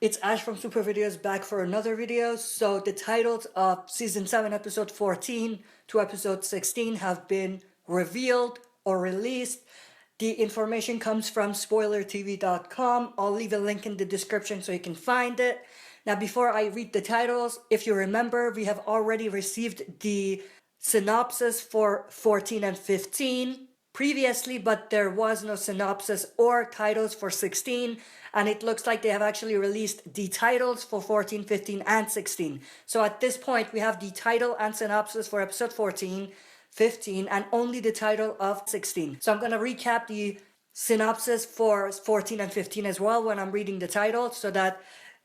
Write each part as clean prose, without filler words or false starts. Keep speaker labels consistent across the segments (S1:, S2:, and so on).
S1: It's Ash from Super Videos back for another video. So the titles of Season 7 Episode 14 to Episode 16 have been revealed or released. The information comes from SpoilerTV.com. I'll leave a link in the description so you can find it. Now before I read the titles, if you remember, we have already received the synopsis for 14 and 15 previously, but there was no synopsis or titles for 16, and it looks like they have actually released the titles for 14, 15, and 16. So at this point, we have the title and synopsis for episode 14, 15, and only the title of 16. So I'm going to recap the synopsis for 14 and 15 as well when I'm reading the title so that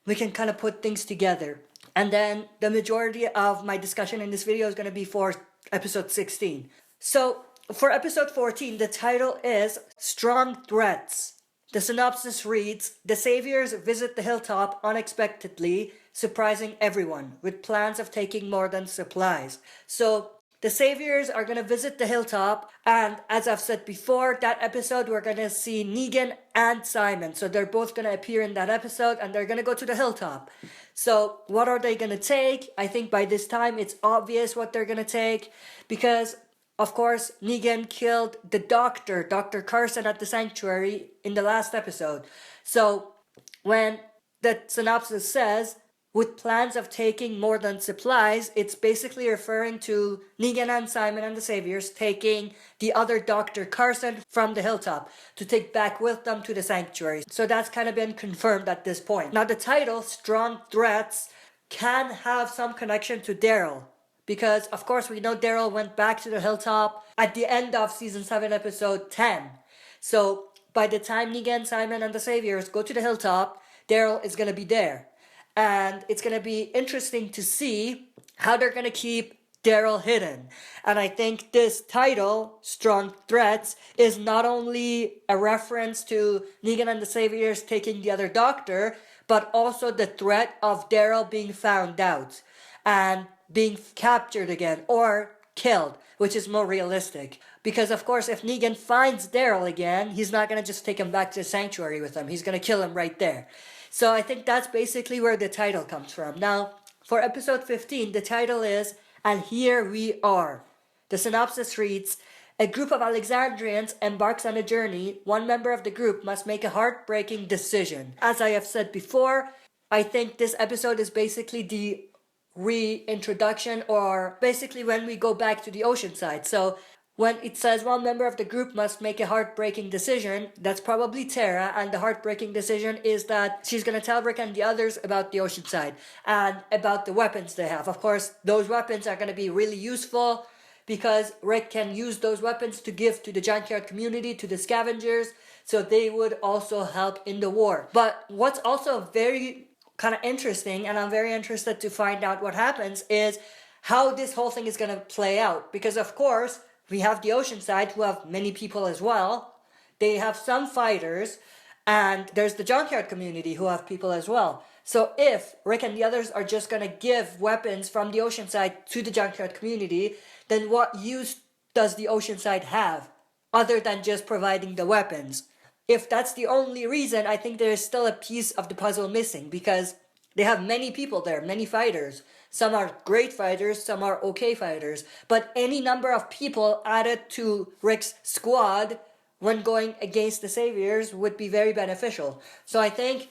S1: we can kind of put things together. And then the majority of my discussion in this video is going to be for episode 16. So for episode 14, the title is Strong Threats. The synopsis reads, the Saviors visit the hilltop unexpectedly, surprising everyone, with plans of taking more than supplies. So the Saviors are going to visit the hilltop, and as I've said before, that episode we're going to see Negan and Simon. So they're both going to appear in that episode, and they're going to go to the hilltop. So what are they going to take? I think by this time it's obvious what they're going to take, because of course, Negan killed the doctor, Dr. Carson, at the sanctuary in the last episode. So when the synopsis says, with plans of taking more than supplies, it's basically referring to Negan and Simon and the Saviors taking the other Dr. Carson from the hilltop to take back with them to the sanctuary. So that's kind of been confirmed at this point. Now the title, Strong Threats, can have some connection to Daryl. Because, of course, we know Daryl went back to the hilltop at the end of Season 7, Episode 10. So, by the time Negan, Simon, and the Saviors go to the hilltop, Daryl is going to be there. And it's going to be interesting to see how they're going to keep Daryl hidden. And I think this title, Strong Threats, is not only a reference to Negan and the Saviors taking the other doctor, but also the threat of Daryl being found out and being captured again or killed, which is more realistic. Because of course, if Negan finds Daryl again, he's not going to just take him back to the sanctuary with him. He's going to kill him right there. So I think that's basically where the title comes from. Now, for episode 15, the title is, And Here We Are. The synopsis reads, a group of Alexandrians embarks on a journey. One member of the group must make a heartbreaking decision. As I have said before, I think this episode is basically the reintroduction, or basically when we go back to the ocean side. So when it says one member of the group must make a heartbreaking decision, that's probably Tara, and the heartbreaking decision is that she's going to tell Rick and the others about the ocean side and about the weapons they have. Of course, those weapons are going to be really useful because Rick can use those weapons to give to the junkyard community, to the scavengers, so they would also help in the war. But what's also very kind of interesting, and I'm very interested to find out what happens, is how this whole thing is going to play out. Because of course, we have the ocean side who have many people as well. They have some fighters, and there's the junkyard community who have people as well. So if Rick and the others are just going to give weapons from the ocean side to the junkyard community, then what use does the ocean side have other than just providing the weapons? If that's the only reason, I think there's still a piece of the puzzle missing, because they have many people there, many fighters. Some are great fighters, some are okay fighters. But any number of people added to Rick's squad when going against the Saviors would be very beneficial. So I think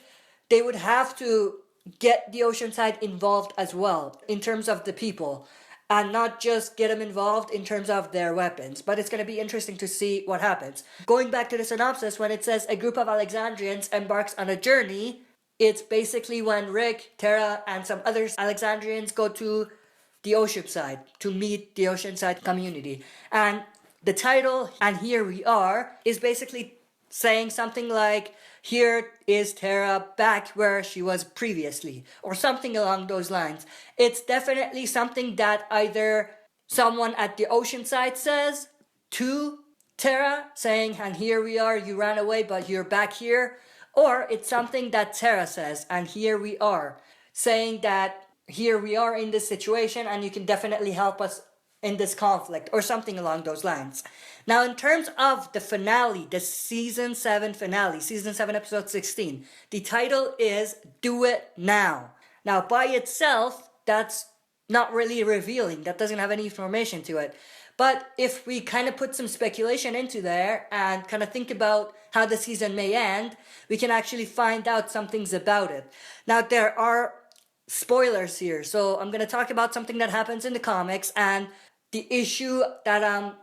S1: they would have to get the ocean side involved as well in terms of the people, and not just get them involved in terms of their weapons. But it's going to be interesting to see what happens. Going back to the synopsis, when it says a group of Alexandrians embarks on a journey, it's basically when Rick, Tara, and some other Alexandrians go to the ocean side to meet the ocean side community. And the title, And Here We Are, is basically saying something like, here is Tara back where she was previously, or something along those lines. It's definitely something that either someone at the ocean side says to Tara, saying, and here we are, you ran away, but you're back here. Or it's something that Tara says, and here we are, saying that here we are in this situation, and you can definitely help us in this conflict or something along those lines. Now, in terms of the finale, the season 7 finale, season 7 episode 16, the title is Do It Now. Now, by itself, that's not really revealing. That doesn't have any information to it. But if we kind of put some speculation into there and kind of think about how the season may end, we can actually find out some things about it. Now, there are spoilers here. So I'm going to talk about something that happens in the comics and the issue that I'm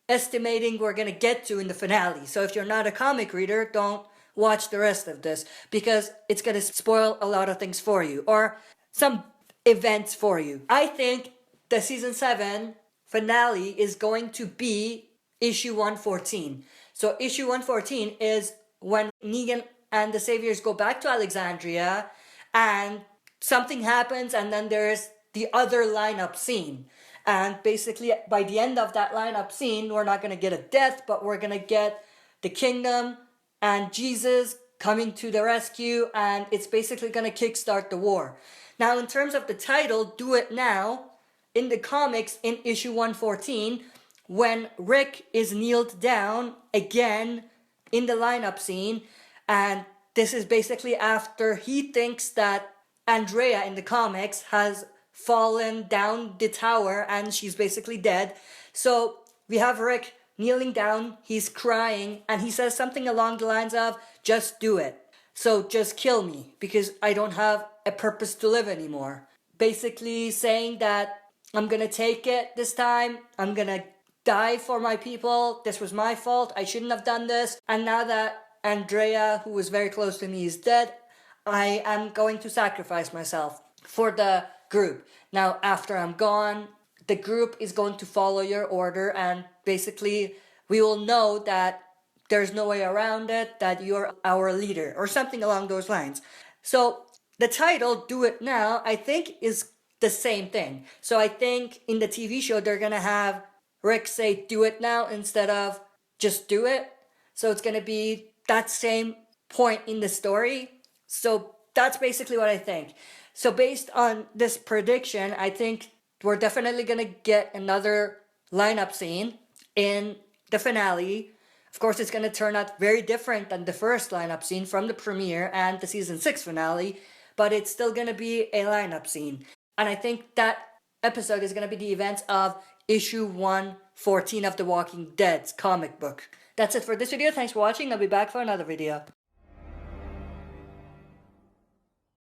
S1: estimating we're going to get to in the finale. So if you're not a comic reader, don't watch the rest of this because it's going to spoil a lot of things for you or some events for you. I think the season 7 finale is going to be issue 114. So issue 114 is when Negan and the Saviors go back to Alexandria and something happens and then there's the other lineup scene. And basically by the end of that lineup scene, we're not going to get a death, but we're going to get the kingdom and Jesus coming to the rescue, and it's basically going to kickstart the war. Now, in terms of the title, Do It Now, in the comics, in issue 114, when Rick is kneeled down again in the lineup scene, and this is basically after he thinks that Andrea in the comics has fallen down the tower and she's basically dead. So we have Rick kneeling down, he's crying, and he says something along the lines of, just do it. So just kill me because I don't have a purpose to live anymore. Basically saying that I'm gonna take it this time, I'm gonna die for my people, this was my fault, I shouldn't have done this, and now that Andrea, who was very close to me, is dead, I am going to sacrifice myself for the group. Now, after I'm gone, the group is going to follow your order, and basically we will know that there's no way around it, that you're our leader, or something along those lines. So the title, Do It Now, I think is the same thing. So I think in the TV show, they're going to have Rick say, do it now, instead of just do it. So it's going to be that same point in the story. So that's basically what I think. So based on this prediction, I think we're definitely going to get another lineup scene in the finale. Of course, it's going to turn out very different than the first lineup scene from the premiere and the season 6 finale, but it's still going to be a lineup scene. And I think that episode is going to be the events of issue 114 of The Walking Dead's comic book. That's it for this video. Thanks for watching. I'll be back for another video.